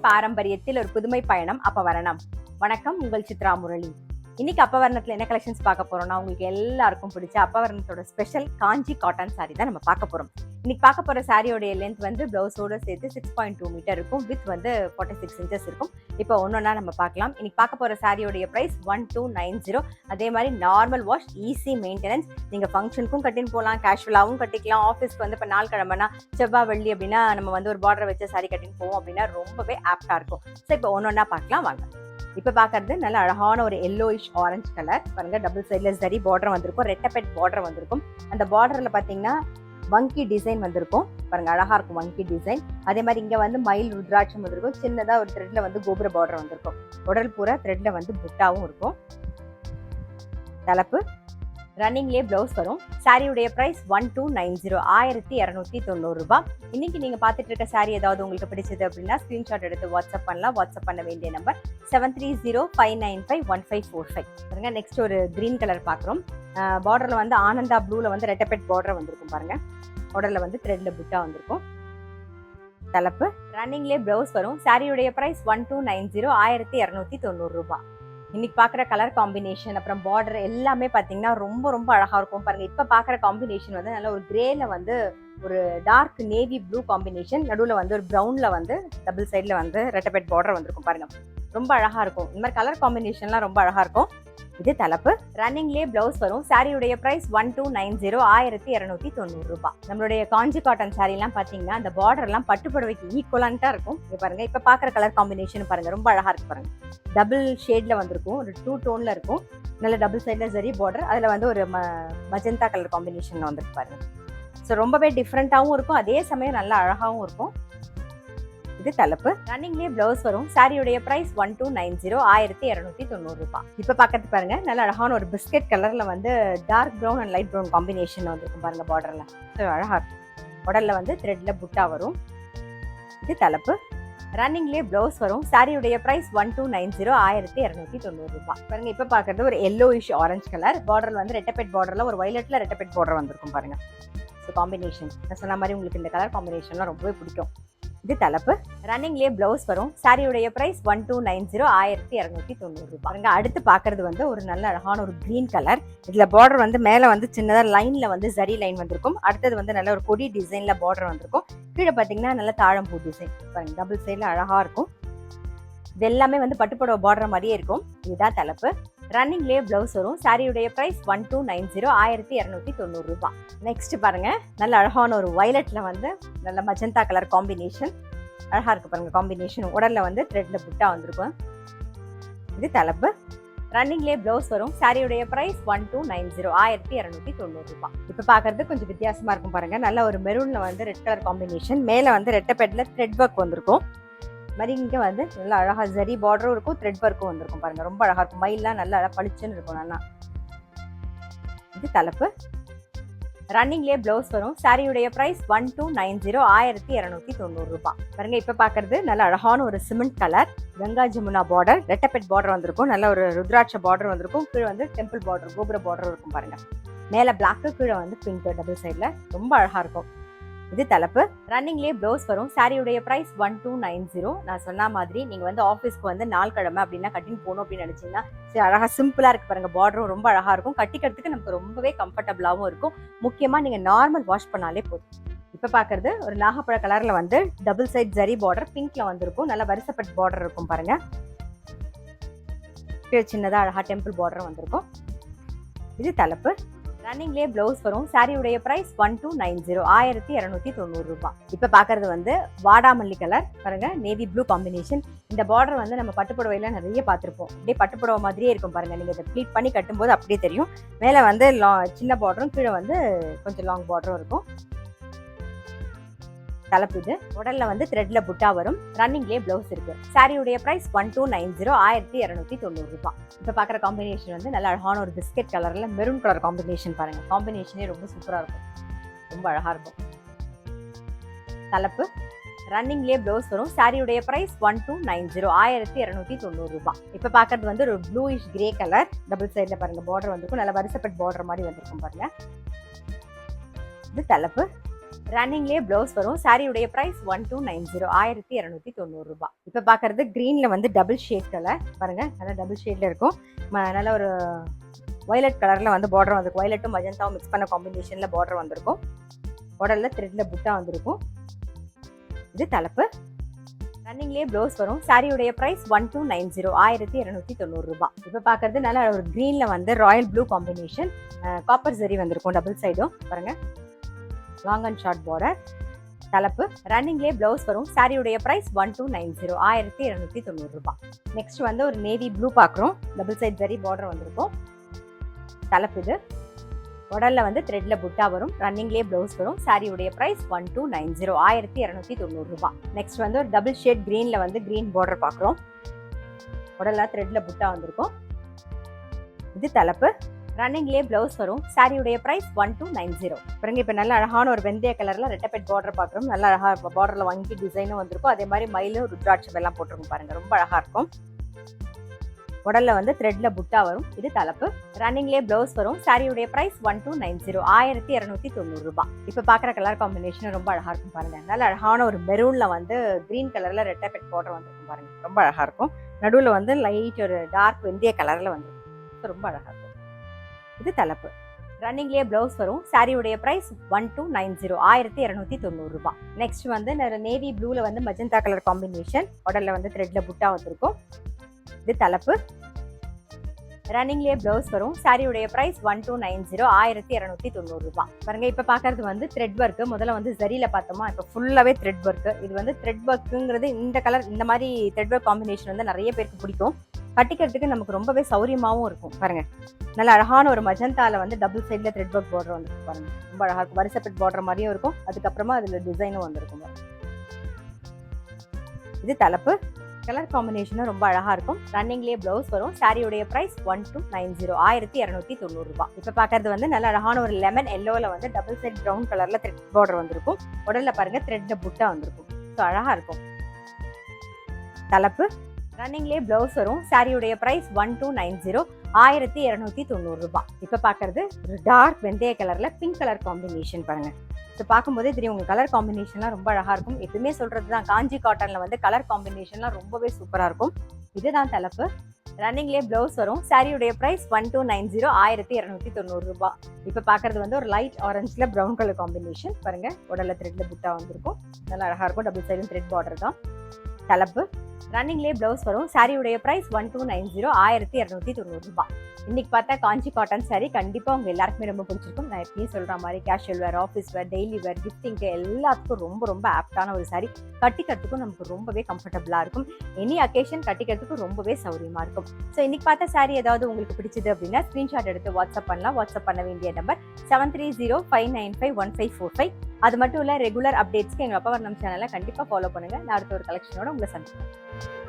பாரம்பரியத்தில் ஒரு புதுமை பயணம் அப்பவரணம். வணக்கம், உங்கள் சித்ரா முரளி. இன்னைக்கு அப்பவரணத்துல என்ன கலெக்ஷன்ஸ் பார்க்க போறோம்னா, உங்களுக்கு எல்லாருக்கும் பிடிச்ச அப்பவரணத்தோட ஸ்பெஷல் காஞ்சி காட்டன் சாரி தான் நம்ம பார்க்க போறோம். இன்னைக்கு பார்க்க போற சாரியோடைய லென்த் வந்து பிளவுஸோட சேர்த்து 6.2 மீட்டர் இருக்கும். வித் வந்து 46 இன்ச்சஸ் இருக்கும். இப்போ ஒன்னொன்னா நம்ம பார்க்கலாம். இன்னைக்கு பார்க்க போற சாரியோடைய பிரைஸ் 1290. அதே மாதிரி நார்மல் வாஷ், ஈஸி மெயின்டெனன்ஸ். நீங்க ஃபங்க்ஷனுக்கும் கட்டின்னு போகலாம், கேஷுவலாகவும் கட்டிக்கலாம். ஆஃபீஸ்க்கு வந்து இப்போ நாள் கிழமைனா செவ்வாய் வெள்ளி அப்படின்னா நம்ம வந்து ஒரு பார்டர் வச்ச சாரி கட்டின்னு போவோம் அப்படின்னா ரொம்பவே ஆப்டா இருக்கும். ஸோ இப்போ ஒன்னொன்னா பார்க்கலாம் வாங்க. இப்போ பார்க்கறது நல்ல அழகான ஒரு எல்லோயிஷ் ஆரஞ்சு கலர் பாருங்க. டபுள் சைட்ல சரி பார்டர் வந்திருக்கும், ரெட்டப்பெட் பார்டர் வந்திருக்கும். அந்த பார்டர்ல பாத்தீங்கன்னா வங்கி டிசைன் வந்திருக்கும் பாருங்க, அழகா இருக்கும் வங்கி டிசைன். அதே மாதிரி இங்க வந்து மயில் ருத்ராட்சம் வந்திருக்கும். சின்னதா ஒரு த்ரெட்ல வந்து கோபுர பார்டர் வந்திருக்கும். உடல் பூரா த்ரெட்ல வந்து புட்டாவும் இருக்கும். தலைப்பு ரன்னிங்லேயே பிளவுஸ் வரும். சாரியுடைய பிரைஸ் 1290, 1290 ரூபாய். இன்னைக்கு நீங்க பார்த்துட்டு இருக்க சாரி ஏதாவது உங்களுக்கு பிடிச்சது அப்படின்னா ஸ்கிரீன்ஷாட் எடுத்து வாட்ஸ்அப் பண்ணலாம். வாட்ஸ்அப் பண்ண வேண்டிய நம்பர் 7305951545. பாருங்க, நெக்ஸ்ட் ஒரு கிரீன் கலர் பாக்குறோம். பார்டர்ல வந்து ஆனந்தா ப்ளூல வந்து ரெட்டப்பெட் பார்டர் வந்திருக்கும் பாருங்க. பார்டர்ல வந்து த்ரெட்ல புட்டா வந்திருக்கும். தலைப்பு ரன்னிங்லேயே பிளவுஸ் வரும். சாரியுடைய பிரைஸ் 1290, 1290 ரூபாய். இன்னைக்கு பாக்குற கலர் காம்பினேஷன் அப்புறம் பார்டர் எல்லாமே பாத்தீங்கன்னா ரொம்ப ரொம்ப அழகா இருக்கும் பாருங்க. இப்ப பாக்குற காம்பினேஷன் வந்து நல்ல ஒரு கிரேல வந்து ஒரு டார்க் நேவி ப்ளூ காம்பினேஷன், நடுவுல வந்து ஒரு ப்ரௌன்ல வந்து டபுள் சைட்ல வந்து ரெட்டபெட் பார்டர் வந்திருக்கும் பாருங்க. ரொம்ப அழகா இருக்கும். இந்த மாதிரி கலர் காம்பினேஷன்லாம் ரொம்ப அழகா இருக்கும். இது தலைப்பு ரன்னிங்லேயே பிளவுஸ் வரும். சாரியுடைய பிரைஸ் 1290, 1290 ரூபாய். நம்மளுடைய காஞ்சி காட்டன் சாரி எல்லாம் பாத்தீங்கன்னா அந்த பார்டர் எல்லாம் பட்டுப்புடவைக்கு ஈக்குவலண்டா இருக்கும். இங்க பாருங்க, இப்ப பாக்குற கலர் காம்பினேஷன் பாருங்க, ரொம்ப அழகா இருக்கு பாருங்க. டபுள் ஷேட்ல வந்திருக்கும், ஒரு 2 டோன்ல இருக்கும். நல்ல டபுள் சைட்ல சரி பார்டர், அதுல வந்து ஒரு மஜந்தா கலர் காம்பினேஷன்ல வந்துருக்கு பாருங்க. ஸோ ரொம்பவே டிஃப்ரெண்டாகவும் இருக்கும், அதே சமயம் நல்லா அழகாகவும் இருக்கும். இது தலைப்பு ரன்னிங்லேயே பிளவுஸ் வரும். சாரியுடைய பிரைஸ் 1290, 1290 ரூபாய். இப்ப பாக்கிறது பாருங்க, நல்ல அழகான ஒரு பிஸ்கெட் கலர்ல வந்து dark brown and light brown combination வந்திருக்கும் பாருங்க பார்டர்ல. ஸோ அழகா இருக்கும். உடல்ல வந்து த்ரெட்ல புட்டா வரும். இது தலைப்பு ரன்னிங்லேயே பிளவுஸ் வரும். சாரியுடைய பிரைஸ் 1290, 1290 ரூபாய். பாருங்க, இப்ப பாக்குறது ஒரு எல்லோயிஷ் ஆரஞ்சு கலர். பார்டர்ல வந்து ரெட்டப்பெட் பார்டர்ல ஒரு வயலட்ல ரெட்டப்பெட் பார்டர் வந்திருக்கும் பாருங்க. ஸோ காம்பினேஷன் நான் சொன்ன மாதிரி உங்களுக்கு இந்த கலர் காம்பினேஷன்லாம் ரொம்பவே பிடிக்கும். இது தலைப்பு ரன்னிங்லேயே பிளவுஸ் வரும். சாரியுடைய பிரைஸ் 1290, 1290 ரூபாய். அடுத்து பாக்குறது வந்து ஒரு நல்ல அழகான ஒரு கிரீன் கலர். இதுல பார்டர் வந்து மேல வந்து சின்னதா லைன்ல வந்து ஜரி லைன் வந்திருக்கும். அடுத்தது வந்து நல்ல ஒரு கொடி டிசைன்ல பார்டர் வந்திருக்கும். கீழே பாத்தீங்கன்னா நல்ல தாழம்பூ டிசைன் பாருங்க, டபுள் சைட்ல அழகா இருக்கும். இது எல்லாமே வந்து பட்டுப்புடவை பார்டர் மாதிரியே இருக்கும். இதுதான் தலைப்பு ரன்னிங்லேயே பிளவுஸ் வரும். சாரியுடைய பிரைஸ் 1290, 1290 ரூபாய். நெக்ஸ்ட் பாருங்க, நல்ல அழகான ஒரு வயலட்ல வந்து நல்ல மஜந்தா கலர் காம்பினேஷன் அழகா இருக்கு பாருங்க. காம்பினேஷன் உடல்ல வந்து த்ரெட்ல புட்டா வந்திருக்கும். இது தலைப்பு ரன்னிங்லேயே பிளவுஸ் வரும். சாரியுடைய பிரைஸ் 1290, 1290 ரூபாய். இப்ப பாக்குறது கொஞ்சம் வித்தியாசமா இருக்கும் பாருங்க. நல்ல ஒரு மெரூன்ல வந்து ரெட் கலர் காம்பினேஷன், மேல வந்து ரெட்டப்பெட்ல த்ரெட் ஒர்க் வந்திருக்கும். மாதிரி இங்க வந்து நல்லா அழகா ஜரி பார்டரும் இருக்கும், த்ரெட் ஒர்க்கும் வந்திருக்கும் பாருங்க. ரொம்ப அழகா இருக்கும். மயிலாம் நல்லா அழகா பளிச்சுன்னு இருக்கும் நல்லா. இது தலைப்பு ரன்னிங்லேயே பிளவுஸ் வரும். சாரியுடைய பிரைஸ் 1290, 1290 ரூபாய். பாருங்க, இப்ப பாக்குறது நல்ல அழகான ஒரு cement colour Ganga Jamuna border, ரெட்டப்பெட் பார்டர் வந்திருக்கும். நல்ல ஒரு ருத்ராட்ச பார்டர் வந்திருக்கும். கீழே வந்து டெம்பிள் பார்டர், கோபுர பார்டர் இருக்கும் பாருங்க. மேல பிளாக், கீழே வந்து பிங்க் டபுள் சைட்ல ரொம்ப அழகா இருக்கும். இது தலைப்பு ரன்னிங்லேயே பிளவுஸ் வரும். சாரியுடைய பிரைஸ் 1290. நான் சொன்ன மாதிரி நீங்க வந்து ஆஃபீஸ்க்கு வந்து நாள் கிழமை அப்படின்னா கட்டின்னு போகணும் அப்படின்னு நினைச்சீங்கன்னா சரி, அழகா சிம்பிளா இருக்கு பாருங்க. பார்டரும் ரொம்ப அழகா இருக்கும். கட்டிக்கிறதுக்கு நமக்கு ரொம்பவே கம்ஃபர்டபுளாகவும் இருக்கும். முக்கியமா நீங்க நார்மல் வாஷ் பண்ணாலே போதும். இப்ப பாக்குறது ஒரு நாகப்பழ கலர்ல வந்து டபுள் சைட் ஜரி பார்டர் பிங்க்ல வந்திருக்கும். நல்ல வரிசப்பட் பார்டர் இருக்கும் பாருங்க. சின்னதா அழகா டெம்பிள் பார்டர் வந்திருக்கும். இது தலைப்பு ரன்னிங்லேயே பிளவுஸ் வரும். சாரியுடைய பிரைஸ் 1290, 1290 ரூபாய். இப்ப பாக்குறது வந்து வாடாமல்லி கலர் பாருங்க, நேவி ப்ளூ காம்பினேஷன். இந்த பார்டர் வந்து நம்ம பட்டுப்புடவையில நிறைய பார்த்திருப்போம். அப்படியே பட்டுப்புடவை மாதிரியே இருக்கும் பாருங்க. நீங்க இதை ப்ளீட் பண்ணி கட்டும்போது அப்படியே தெரியும். மேல வந்து சின்ன பார்டரும் கீழே வந்து கொஞ்சம் லாங் பார்டரும் இருக்கும். தலைப்பு இது உடல்ல வந்து த்ரெட்ல புட்டா வரும். ரன்னிங்லேயே பிளவுஸ் இருக்கு. சாரியுடைய பிரைஸ் 1290, 1290 ரூபாய். இப்ப பாக்குற காம்பினேஷன் வந்து நல்ல அழகான ஒரு பிஸ்கெட் கலர்ல மெரூன் கலர் காம்பினேஷன் பாருங்க. காம்பினேஷனே ரொம்ப சூப்பரா இருக்கும், ரொம்ப அழகா இருக்கும். தலைப்பு ரன்னிங்லேயே பிளவுஸ் வரும். சாரியுடைய பிரைஸ் 1290, 1290 ரூபாய். இப்ப பாக்குறது வந்து ஒரு ப்ளூயிஷ் கிரே கலர் டபுள் சைட்ல பாருங்க பார்டர் வந்திருக்கும். நல்ல வரிசப்பட் பார்டர் மாதிரி வந்திருக்கும் பாருங்க. இது தலைப்பு ரன்னிங்லேயே ப்ளவுஸ் வரும். சாரியுடைய ப்ரைஸ் 1290 1290 ரூபாய். இப்போ பார்க்குறது க்ரீனில் வந்து டபுள் ஷேட் கலர் பாருங்கள், நல்லா டபுள் ஷேடில் இருக்கும். நல்ல ஒரு வயலட் கலரில் வந்து பார்டர் வந்திருக்கும். வயலட்டும் மஜந்தாவும் மிக்ஸ் பண்ண காம்பினேஷனில் பார்டர் வந்திருக்கும். பார்டரில் த்ரெட்டில் புட்டா வந்திருக்கும். இது தலைப்பு. ரன்னிங்லேயே ப்ளவுஸ் வரும். சாரியுடைய ப்ரைஸ் 1290 1290 ரூபாய். இப்போ பார்க்குறது நல்லா ஒரு க்ரீனில் வந்து Royal blue combination, copper zari வந்திருக்கும் டபுள் சைடும் பாருங்கள். Long and short border. தலைப்பு. ரன்னிங்லேயே ப்ளவுஸ் வரும். சாரியுடைய ப்ரைஸ் 1290 1290 ரூபாய். நெக்ஸ்ட் வந்து ஒரு நேவி ப்ளூ பார்க்குறோம். டபுள் சைட் ஜரி பார்டர் வந்திருக்கும். தலைப்பு இது. உடல்ல வந்து த்ரெட்ல புட்டா வரும். ரன்னிங்லேயே ப்ளவுஸ் வரும். சாரியுடைய ப்ரைஸ் 1290 1290 ரூபாய். நெக்ஸ்ட் வந்து ஒரு டபுள் ஷேட் க்ரீனில் வந்து க்ரீன் பார்டர் பார்க்குறோம். உடல்ல த்ரெட்ல புட்டா வந்திருக்கும். இது தலைப்பு. ரன்னிங்லேயே ப்ளவுஸ் வரும். சாரியுடைய ப்ரைஸ் 1290. பாருங்க, இப்போ நல்ல அழகான ஒரு வெந்தய கலரில் ரெட்டப்பெட் பார்டர் பார்க்குறோம். நல்லா அழகாக பார்டரில் வங்கி டிசைனும் வந்திருக்கும். அதே மாதிரி மயிலும் ருத்ராட்சம் எல்லாம் போட்டிருக்கும் பாருங்க, ரொம்ப அழகாக இருக்கும். உடல்ல வந்து த்ரெட்ல புட்டா வரும். இது தலைப்பு. ரன்னிங்லேயே ப்ளவுஸ் வரும். சாரியுடைய ப்ரைஸ் 1290 1290 ரூபாய். இப்போ பார்க்குற கலர் காம்பினேஷன் ரொம்ப அழகாக இருக்கும் பாருங்க. நல்ல அழகான ஒரு மெரூன்ல வந்து கிரீன் கலரில் ரெட்டப்பெட் பார்டர் வந்திருக்கும் பாருங்க, ரொம்ப அழகாக இருக்கும். நடுவில் வந்து லைட் ஒரு டார்க் வெந்தய கலரில் வந்திருக்கும், ரொம்ப அழகாக இருக்கும். இது தலைப்பு. ரன்னிங்லேயே ப்ளவுஸ் வரும். சாரியுடைய ப்ரைஸ் 1290 1290 ரூபாய். நெக்ஸ்ட் வந்து நேவி ப்ளூவில் வந்து மஜந்தா கலர் காம்பினேஷன், உடல்ல வந்து த்ரெட்ல புட்டா வந்திருக்கும். இது தலைப்பு. ரன்னிங்லேயே ப்ளவுஸ் வரும். சாரியுடைய ப்ரைஸ் 1290 1290 ரூபாய். பாருங்க, இப்போ பார்க்கறது வந்து த்ரெட் ஒர்க்கு. முதல்ல வந்து ஜரியில பார்த்தோமா, இப்போ ஃபுல்லாகவே த்ரெட் ஒர்க்கு. இது வந்து த்ரெட் ஒர்க்குங்கிறது இந்த கலர் இந்த மாதிரி த்ரெட் ஒர்க் காம்பினேஷன் வந்து நிறைய பேருக்கு பிடிக்கும். கட்டிக்கிறதுக்கு நமக்கு ரொம்பவே சௌரியமாகவும் இருக்கும். பாருங்க, நல்ல அழகான ஒரு மஜந்தால வந்து டபுள் சைடில் த்ரெட் ஒர்க் பார்டர் வந்துருக்கு பாருங்க, ரொம்ப அழகாக இருக்கும். வரிசைப்பெட் பார்டர் மாதிரியும் இருக்கும். அதுக்கப்புறமா அதில் டிசைனும் வந்திருக்கும். இது தலைப்பு. கலர் காம்பினேஷனும் ரொம்ப அழகா இருக்கும். ரன்னிங்லேயே ப்ளவுஸ் வரும். சாரியுடைய ப்ரைஸ் 1290 1290 ரூபாய். இப்போ பார்க்கறது வந்து நல்ல அழகான ஒரு லெமன் எல்லோவில் வந்து டபுள் சைட் ப்ரௌன் கலர்ல த்ரெட் பார்டர் வந்திருக்கும். உடல்ல பாருங்க த்ரெட்ல புட்டா வந்திருக்கும். ஸோ அழகா இருக்கும். தலைப்பு. ரன்னிங்லேயே ப்ளவுஸ் வரும். சாரியுடைய ப்ரைஸ் 1290 1290 ரூபாய். இப்போ பார்க்கறது ஒரு டார்க் வெந்தய கலர்ல பிங்க் கலர் காம்பினேஷன் பாருங்க. ஸோ பார்க்கும்போதே தெரியும் உங்கள் கலர் காம்பினேஷன்லாம் ரொம்ப அழகாக இருக்கும். எப்பவுமே சொல்கிறது தான், காஞ்சி காட்டனில் வந்து கலர் காம்பினேஷன்லாம் ரொம்பவே சூப்பராக இருக்கும். இதுதான் தலைப்பு. ரன்னிங்லேயே ப்ளவுஸ் வரும். சாரியுடைய ப்ரைஸ் 1290 1290 ரூபாய். இப்போ பார்க்குறது வந்து ஒரு லைட் ஆரஞ்சில் ப்ரௌன் கலர் காம்பினேஷன் பாருங்கள். உடல்ல த்ரெட்ல புட்டா வந்திருக்கும், நல்லா அழகாக இருக்கும். டபுள் சைடும் த்ரெட் பார்டர் தான். தலைப்பு. ரன்னிங்லேயே ப்ளவுஸ் வரும். சாரியுடைய ப்ரைஸ் 1290 1290 ரூபாய். இன்னைக்கு பார்த்தா காஞ்சி காட்டன் சாரி கண்டிப்பாக உங்கள் எல்லாருக்குமே ரொம்ப பிடிச்சிருக்கும். நான் எப்பயும் சொல்கிற மாதிரி casual wear, office wear, daily wear, கிஃப்டிங்க்கு எல்லாத்துக்கும் ரொம்ப ரொம்ப ஆப்டான ஒரு சாரி. கட்டிக்கிறதுக்கும் நமக்கு ரொம்பவே கம்ஃபர்டபுளாக இருக்கும். எனி அக்கேஷன் கட்டிக்கிறதுக்கும் ரொம்பவே சௌரியமாக இருக்கும். ஸோ இன்னைக்கு பார்த்த சாரி ஏதாவது உங்களுக்கு பிடிச்சது அப்படின்னா ஸ்க்ரீன்ஷாட் எடுத்து வாட்ஸ்அப் பண்ணலாம். வாட்ஸ்அப் பண்ண வேண்டிய நம்பர் 7305951545. அது மட்டும் இல்லை, ரெகுலர் அப்டேட்ஸ்க்கு எங்கள் அப்பா வர்ணம் சேனலை கண்டிப்பாக ஃபாலோ பண்ணுங்கள். நான் அடுத்த ஒரு கலெக்ஷனோட உங்களை சந்திப்பேன்.